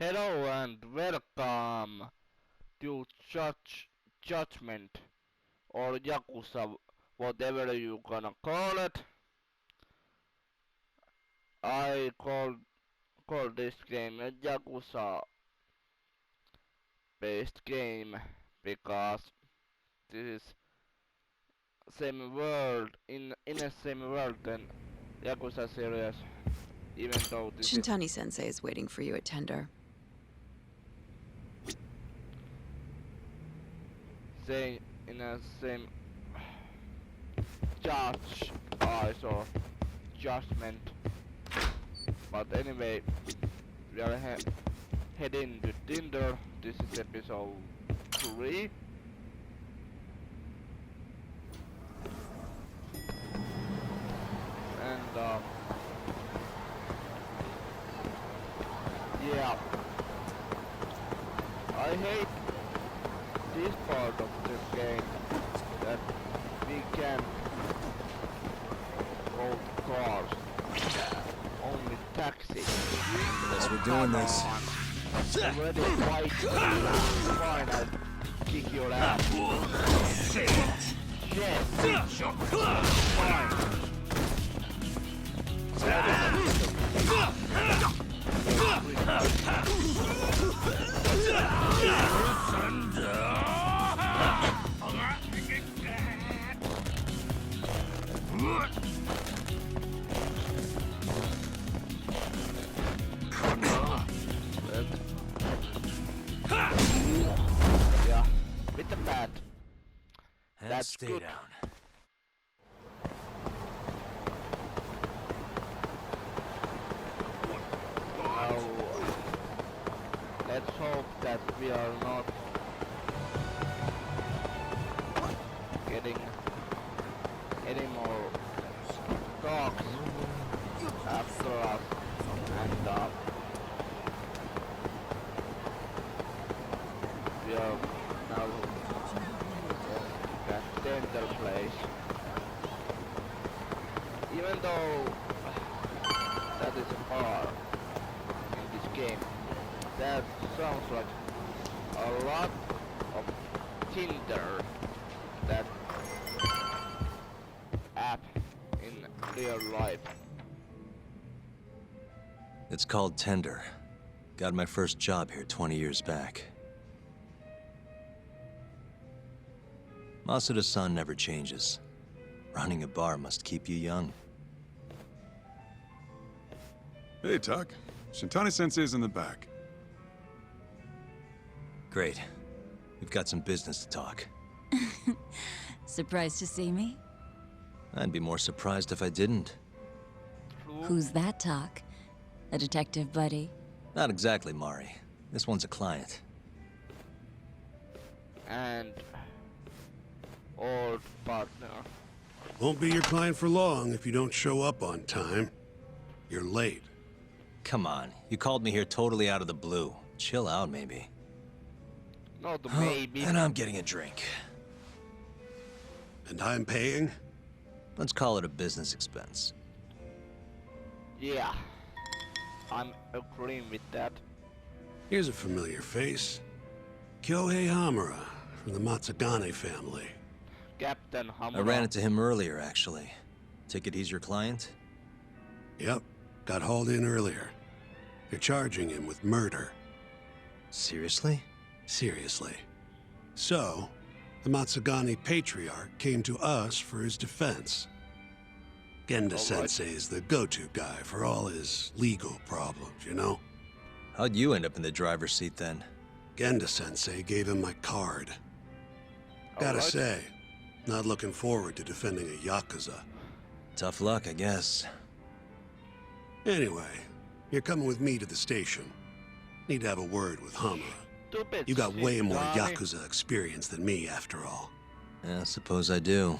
Hello and welcome to Judgment or Yakuza, whatever you gonna call it. I call this game a Yakuza based game because this is same world in a same world than Yakuza series, even though this is Shintani Sensei is waiting for you at Tender. same in a same judge eyes or judgment. But anyway, we are heading to Tinder. This is episode 3. And yeah, I hate this part of the game that we can go to cars, only taxi. Guess we're doing this. Already quite fine, I'll kick your ass. Shit. Fine. Yeah, with the bat. And That's stay good. down. Now, let's hope that we are not getting any more dogs after us, and we are now at Tender place. Even though that is a bar in this game, that sounds like a lot of Tinder, that app in real life. It's called Tender. Got my first job here 20 years back. Masuda-san never changes. Running a bar must keep you young. Hey, Tuck. Shintani-sensei's in the back. Great. We've got some business to talk. Surprised to see me? I'd be more surprised if I didn't. Who's that, Talk? A detective buddy? Not exactly, Mari. This one's a client. And old partner. Won't be your client for long if you don't show up on time. You're late. Come on, you called me here totally out of the blue. Chill out, maybe. Not maybe. And I'm getting a drink. And I'm paying? Let's call it a business expense. Yeah, I'm agreeing with that. Here's a familiar face. Kyohei Hamura from the Matsugane family. Captain Hamura. I ran into him earlier, actually. Take it he's your client? Yep, got hauled in earlier. They're charging him with murder. Seriously? Seriously. So, the Matsugane patriarch came to us for his defense. Genda Sensei is the go-to guy for all his legal problems, you know? How'd you end up in the driver's seat then? Genda Sensei gave him my card. Gotta Alright. say, not looking forward to defending a Yakuza. Tough luck, I guess. Anyway, you're coming with me to the station. Need to have a word with Hamura. Stupid You got way shit, more Johnny. Yakuza experience than me, after all. Yeah, suppose I do.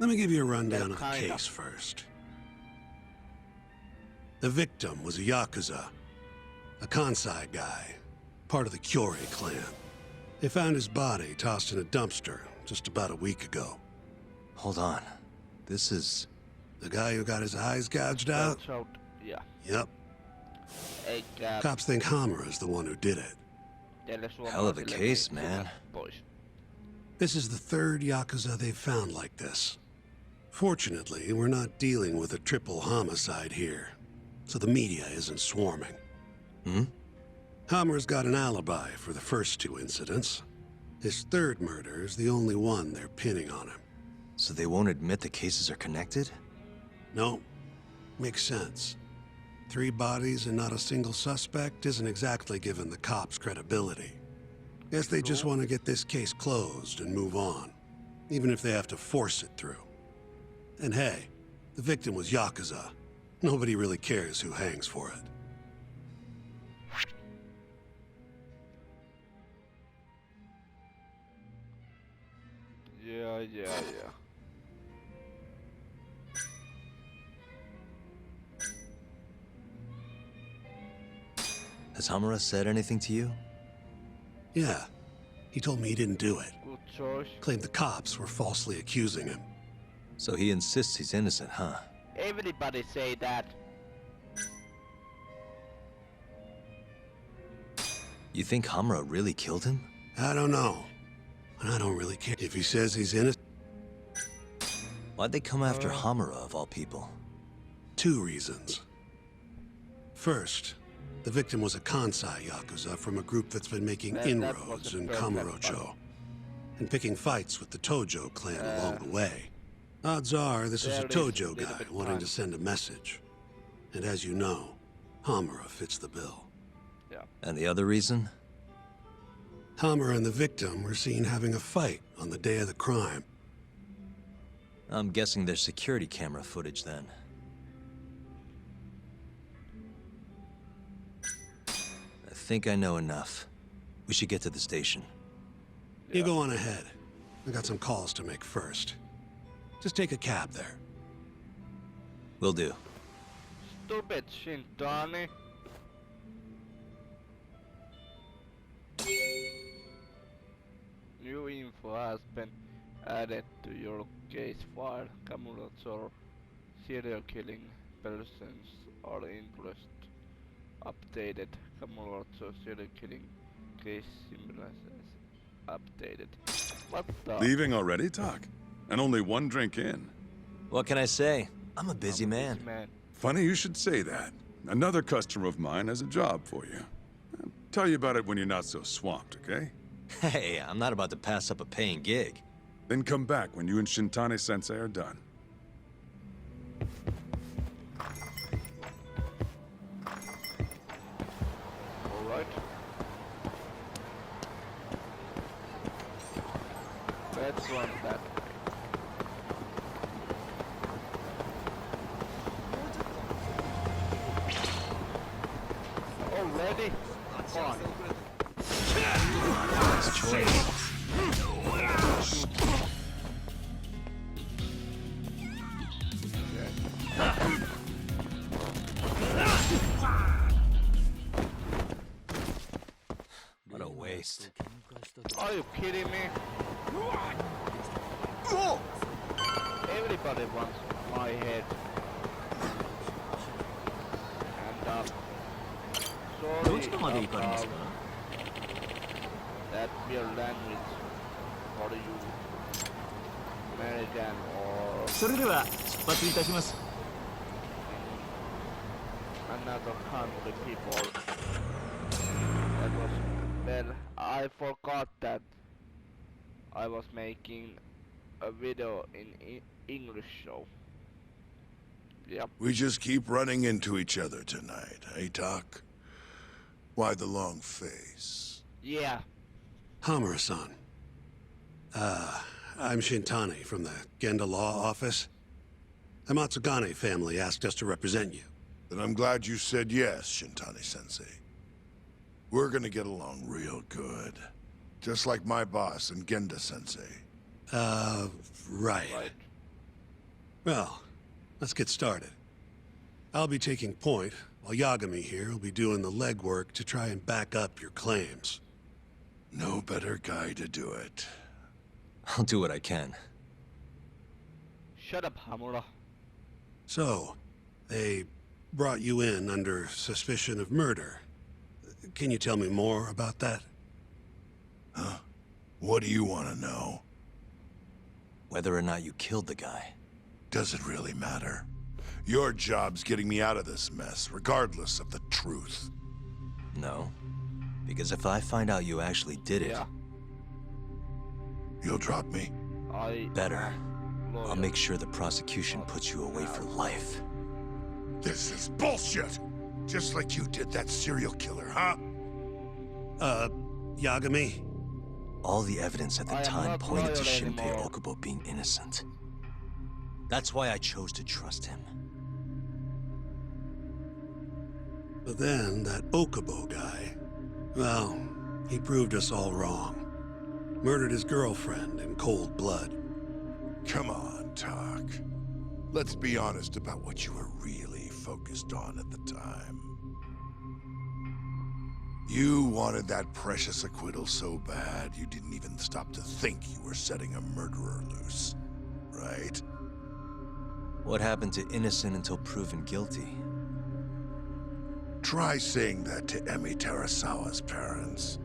Let me give you a rundown Yeah, of the kinda. case first. The victim was a Yakuza, a Kansai guy, part of the Kyorei clan. They found his body tossed in a dumpster just about a week ago. Hold on. This is... The guy who got his eyes gouged out? That's out. Yeah. Yep. Eikä Cops think Hamura's the one who did it. teille Hell of a suomalaisille case, niin man. silmät pois. This is the third Yakuza they've found like this. Fortunately, we're not dealing with a triple homicide here, so the media isn't swarming. Hammer's got an alibi for the first two incidents. His third murder is the only one they're pinning on him. So they won't admit the cases are connected? No, makes sense. 3 bodies and not a single suspect isn't exactly giving the cops credibility. Guess they just want to get this case closed and move on, even if they have to force it through. And hey, the victim was Yakuza. Nobody really cares who hangs for it. Yeah. Has Hamura said anything to you? Yeah, he told me he didn't do it. Good choice. Claimed the cops were falsely accusing him. So he insists he's innocent, huh? Everybody say that. You think Hamura really killed him? I don't know. And I don't really care. If he says he's innocent, Why'd they come after Hamura, of all people? 2 reasons. First, the victim was a Kansai Yakuza from a group that's been making That was inroads the in perfect Kamurocho, and picking fights with the Tojo clan along the way. Odds are this is a there is Tojo a little guy bit wanting fun. to send a message. And as you know, Hamura fits the bill. Yeah. And the other reason? Hamura and the victim were seen having a fight on the day of the crime. I'm guessing there's security camera footage then. I think I know enough. We should get to the station. You go on ahead. I got some calls to make first. Just take a cab there. Will do. Stupid Shintani. New info has been added to your case file. Kamurocho serial killing persons are influenced. Updated. Kamurocho serial killing case simulations updated. What the? Leaving already, Talk? And only 1 drink in. What can I say? I'm a busy man. Funny you should say that. Another customer of mine has a job for you. I'll tell you about it when you're not so swamped, okay? Hey, I'm not about to pass up a paying gig. Then come back when you and Shintani-sensei are done. Alright. Let's run that. Already? Fine. Nice choice. What a waste. Are you kidding me? Everybody wants my head. And sorry about that weird language for you American or それでは出発いたします another country people. That was well, I forgot that I was making a video in English show. Yep. We just keep running into each other tonight, eh, Doc? Why the long face? Yeah. Hamura-san. I'm Shintani from the Genda Law Office. The Matsugane family asked us to represent you. Then I'm glad you said yes, Shintani-sensei. We're gonna get along real good. Just like my boss and Genda-sensei. Right. Well, let's get started. I'll be taking point, while Yagami here will be doing the legwork to try and back up your claims. No better guy to do it. I'll do what I can. Shut up, Hamura. So, they brought you in under suspicion of murder. Can you tell me more about that? Huh? What do you want to know? Whether or not you killed the guy. Does it really matter? Your job's getting me out of this mess, regardless of the truth. No. Because if I find out you actually did it, Yeah. You'll drop me? better. Loyal. I'll make sure the prosecution puts you away for life. This is bullshit! Just like you did that serial killer, huh? Yagami? All the evidence at the I am time not pointed to loyal Shinpei anymore. Okubo being innocent. That's why I chose to trust him. But then, that Okubo guy, well, he proved us all wrong. Murdered his girlfriend in cold blood. Come on, talk. Let's be honest about what you were really focused on at the time. You wanted that precious acquittal so bad, you didn't even stop to think you were setting a murderer loose. Right? What happened to innocent until proven guilty? Try saying that to Emi Terasawa's parents.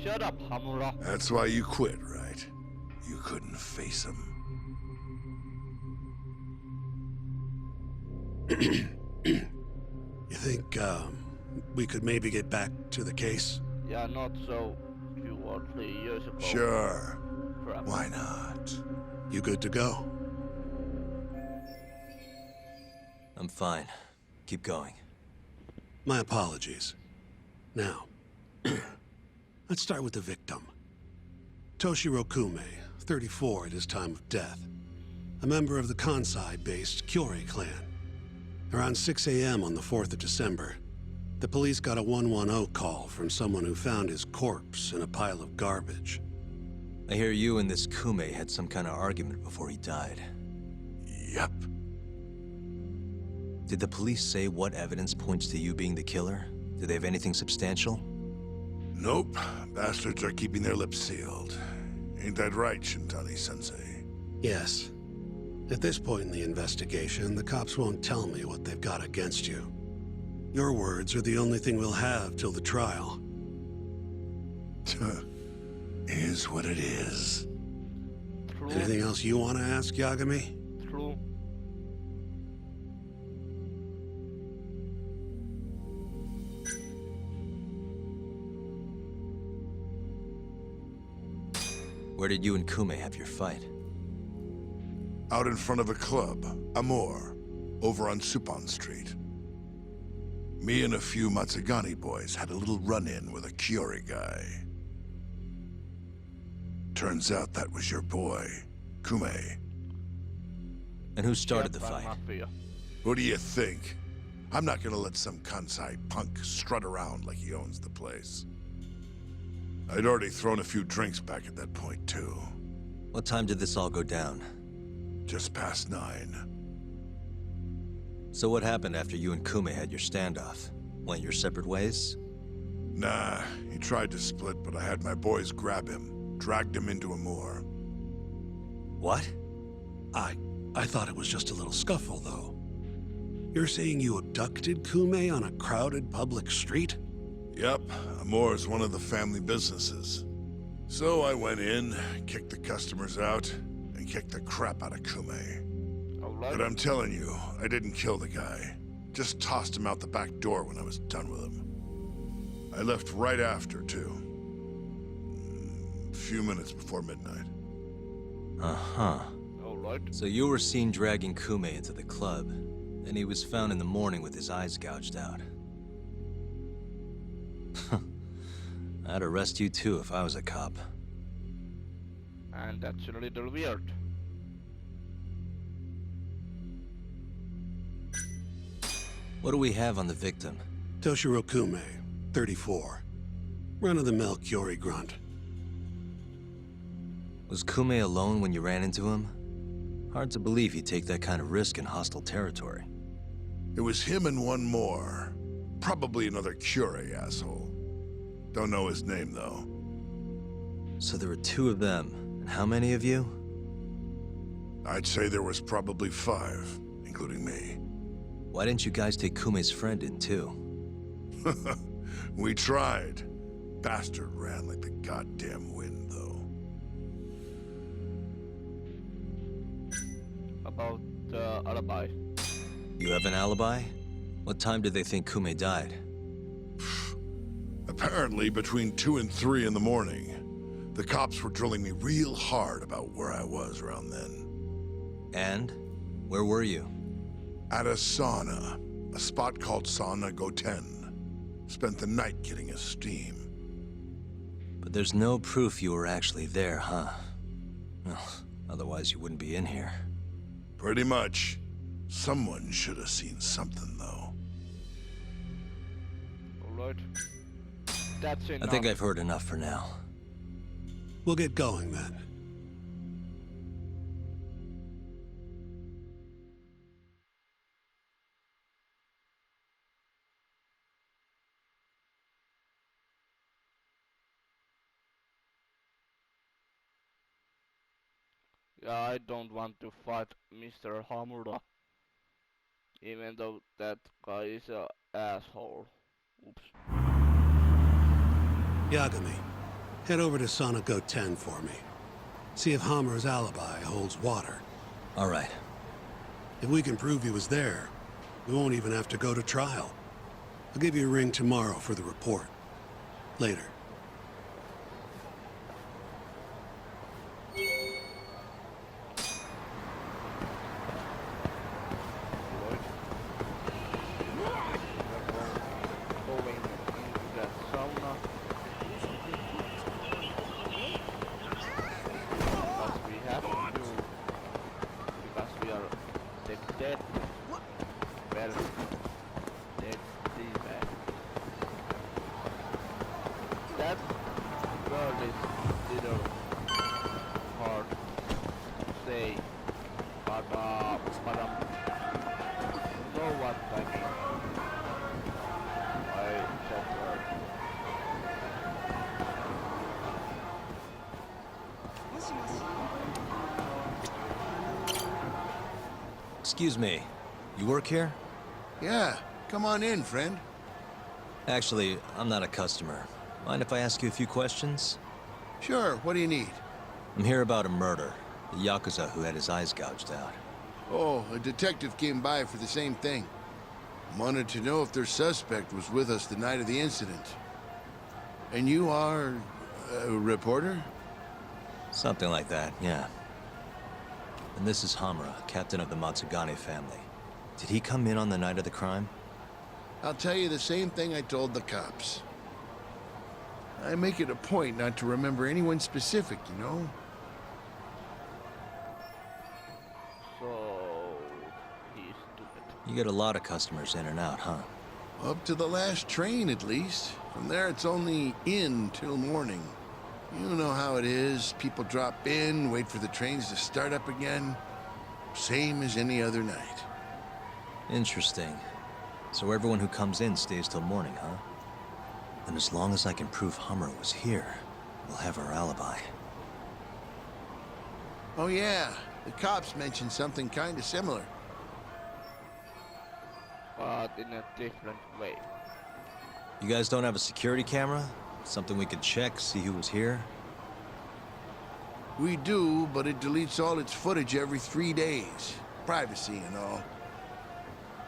Shut up, Hamura. That's why you quit, right? You couldn't face him. You think, we could maybe get back to the case? Yeah, not so 2 or 3 years ago. Sure. Crap. Why not? You good to go? I'm fine. Keep going. My apologies. Now, let's start with the victim. Toshiro Kume, 34 at his time of death. A member of the Kansai-based Kyori clan. Around 6 a.m. on the 4th of December, the police got a 110 call from someone who found his corpse in a pile of garbage. I hear you and this Kume had some kind of argument before he died. Yep. Did the police say what evidence points to you being the killer? Do they have anything substantial? Nope. Bastards are keeping their lips sealed. Ain't that right, Shintani-sensei? Yes. At this point in the investigation, the cops won't tell me what they've got against you. Your words are the only thing we'll have till the trial. Is what it is. True. Anything else you want to ask, Yagami? True. Where did you and Kume have your fight? Out in front of a club, Amor, over on Supon Street. Me and a few Matsugani boys had a little run-in with a Kyori guy. Turns out that was your boy, Kume. And who started the Japan fight? Mafia. What do you think? I'm not gonna let some Kansai punk strut around like he owns the place. I'd already thrown a few drinks back at that point, too. What time did this all go down? Just past 9. So what happened after you and Kume had your standoff? Went your separate ways? Nah, he tried to split, but I had my boys grab him, dragged him into Amor. What? I thought it was just a little scuffle, though. You're saying you abducted Kume on a crowded public street? Yep, Amor's one of the family businesses. So I went in, kicked the customers out, and kicked the crap out of Kume. Alright. But I'm telling you, I didn't kill the guy. Just tossed him out the back door when I was done with him. I left right after, too. A few minutes before midnight. Uh-huh. Alright. So you were seen dragging Kume into the club, and he was found in the morning with his eyes gouged out. I'd arrest you too if I was a cop. And that's a little weird. What do we have on the victim? Toshiro Kume, 34. Run-of-the-mill Kyori grunt. Was Kume alone when you ran into him? Hard to believe he'd take that kind of risk in hostile territory. It was him and one more. Probably another Kyori asshole. Don't know his name, though. So there were 2 of them, and how many of you? I'd say there was probably 5, including me. Why didn't you guys take Kume's friend in too? We tried. Bastard ran like the goddamn wind, though. About the alibi. You have an alibi? What time did they think Kume died? Apparently, between 2 and 3 in the morning, the cops were drilling me real hard about where I was around then. And? Where were you? At a sauna, a spot called Sauna Goten. Spent the night getting a steam. But there's no proof you were actually there, huh? Well, otherwise you wouldn't be in here. Pretty much. Someone should have seen something, though. Alright. That's enough. I think I've heard enough for now. We'll get going then. Yeah, I don't want to fight Mr. Hamura. Even though that guy is a asshole. Oops. Yagami, head over to Sauna Goten for me. See if Hammer's alibi holds water. All right. If we can prove he was there, we won't even have to go to trial. I'll give you a ring tomorrow for the report. Later. Going into that sauna. What we have to do, because we are dead. Well, dead D-bag. That word is little hard to say, but you know what I mean. I said word. Excuse me. You work here? Yeah, come on in, friend. Actually, I'm not a customer. Mind if I ask you a few questions? Sure, what do you need? I'm here about a murder. The Yakuza who had his eyes gouged out. Oh, a detective came by for the same thing. Wanted to know if their suspect was with us the night of the incident. And you are a reporter? Something like that, yeah. And this is Hamura, captain of the Matsugane family. Did he come in on the night of the crime? I'll tell you the same thing I told the cops. I make it a point not to remember anyone specific, you know? So he's stupid. You get a lot of customers in and out, huh? Up to the last train, at least. From there, it's only in till morning. You know how it is. People drop in, wait for the trains to start up again. Same as any other night. Interesting. So everyone who comes in stays till morning, huh? Then as long as I can prove Hamura was here, we'll have our alibi. Oh yeah, the cops mentioned something kind of similar. But in a different way. You guys don't have a security camera? Something we could check, see who was here? We do, but it deletes all its footage every 3 days. Privacy and all.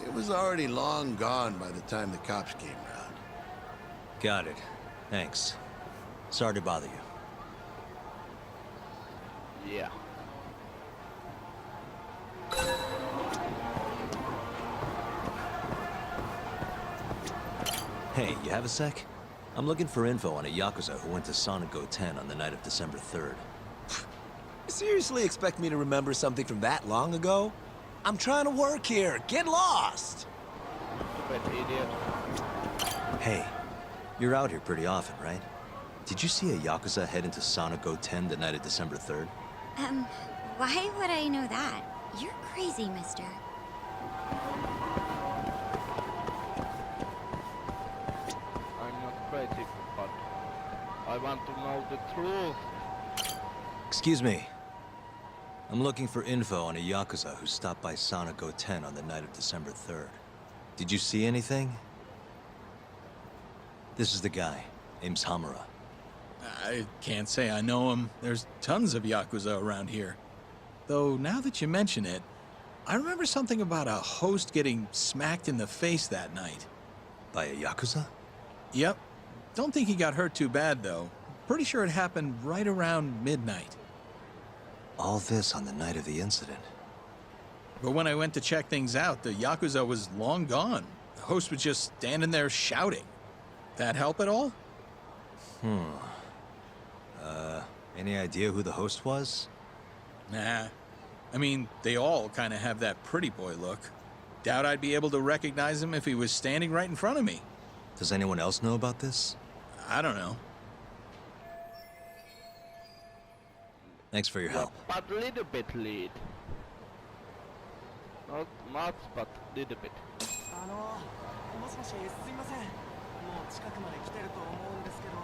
It was already long gone by the time the cops came around. Got it. Thanks. Sorry to bother you. Yeah. Hey, you have a sec? I'm looking for info on a Yakuza who went to Sauna Goten on the night of December 3rd. You seriously expect me to remember something from that long ago? I'm trying to work here. Get lost! Stupid idiot. Hey, you're out here pretty often, right? Did you see a Yakuza head into Sauna Goten the night of December 3rd? Why would I know that? You're crazy, mister. I'm not crazy, but I want to know the truth. Excuse me. I'm looking for info on a Yakuza who stopped by Sauna Goten on the night of December 3rd. Did you see anything? This is the guy. Name's Hamura. I can't say I know him. There's tons of Yakuza around here. Though, now that you mention it, I remember something about a host getting smacked in the face that night. By a Yakuza? Yep. Don't think he got hurt too bad, though. Pretty sure it happened right around midnight. All this on the night of the incident. But when I went to check things out, the Yakuza was long gone. The host was just standing there shouting. That help at all? Any idea who the host was? Nah. I mean, they all kind of have that pretty boy look. Doubt I'd be able to recognize him if he was standing right in front of me. Does anyone else know about this? I don't know. Thanks for your help. But a little bit lead. Not much, but little bit. もしもしすいません。もう近くまで来てると思うんですけど、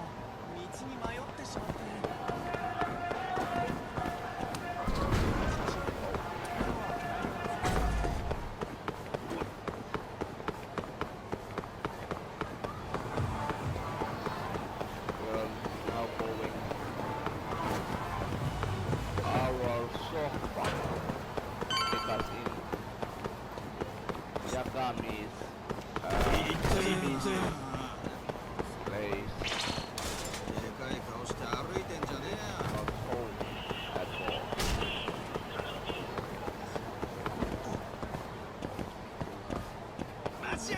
道に迷ってしまって。Well, now going our sofa because in Yagami's place not home at all. Let's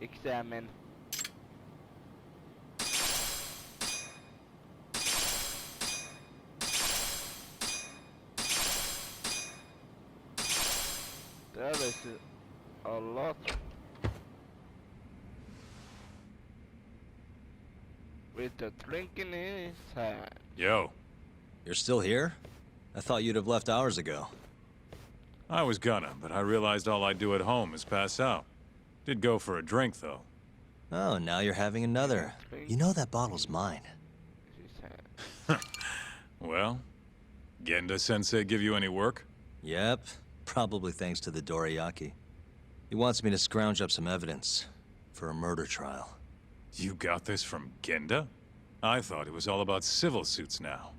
examine. There is a lot. With a drink in his hand. Yo. You're still here? I thought you'd have left hours ago. I was gonna, but I realized all I do at home is pass out. Did go for a drink, though. Oh, now you're having another. You know that bottle's mine. Well, Genda-sensei give you any work? Yep, probably thanks to the Dorayaki. He wants me to scrounge up some evidence for a murder trial. You got this from Genda? I thought it was all about civil suits now.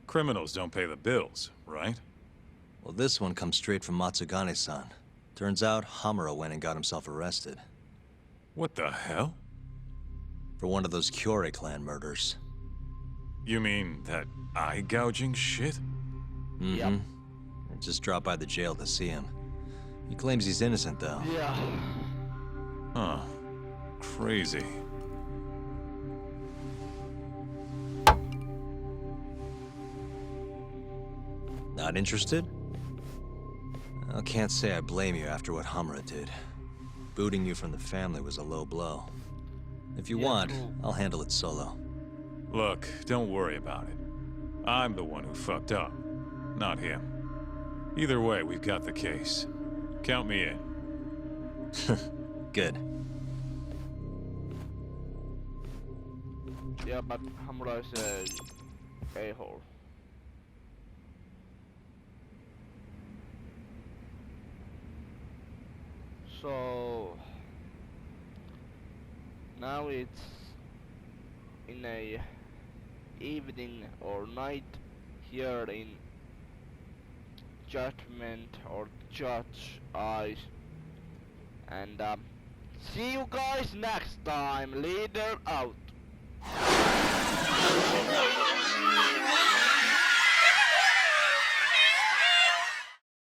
Criminals don't pay the bills, right? Well, this one comes straight from Matsugane-san. Turns out Hamura went and got himself arrested. What the hell? For one of those Kyorei clan murders. You mean that eye-gouging shit? Yep. I just dropped by the jail to see him. He claims he's innocent, though. Yeah. Huh. Crazy. Not interested? I can't say I blame you after what Hamura did. Booting you from the family was a low blow. If you want, I'll handle it solo. Look, don't worry about it. I'm the one who fucked up, not him. Either way, we've got the case. Count me in. Good. Yeah, but Hamura is a a-hole. So now it's in a evening or night here in Judgment or Judge Eyes, and see you guys next time. Leader out.